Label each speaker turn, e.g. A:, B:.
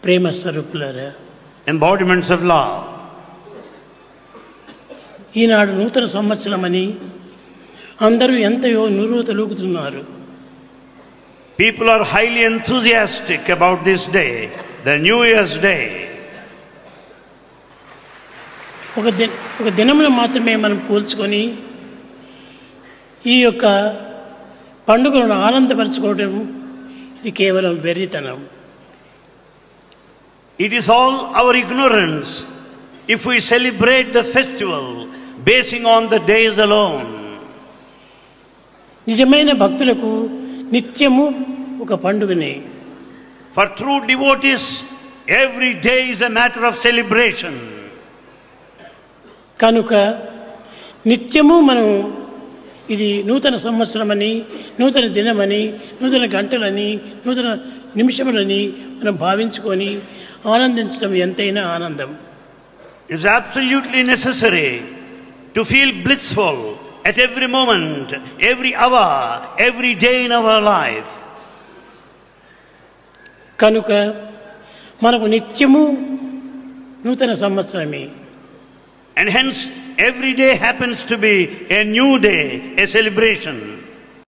A: ప్రేమ స్వరూపులారా,
B: embodiments of love.
A: ఈనాడు నూతన సంవత్సరమని అందరూ ఎంతయో నురుతలూగుతున్నారు.
B: People are highly enthusiastic about this day, the New Year's Day.
A: ఒక దినమును మాత్రమే మనం పోల్చుకొని ఈ యొక్క పండుగలను ఆనందపరచుకోవడం ఇది కేవలం వెర్రితనం.
B: It is all our ignorance if we celebrate the festival basing on the days alone.
A: నిజమైన భక్తులకు నిత్యము ఒక పండుగనే.
B: For true devotees, every day is a matter of celebration.
A: కనుక నిత్యము మనం ఇది నూతన సంవత్సరమని, నూతన దినమని, నూతన గంటలని, నూతన నిమిషములని మనం భావించుకొని ఆనందించడం ఎంతైనా ఆనందం.
B: It is absolutely necessary to feel blissful at every moment, every hour, every day in our life.
A: కనుక మనకు నిత్యము నూతన సంవత్సరమే.
B: And hence every day happens to be a new day, a celebration.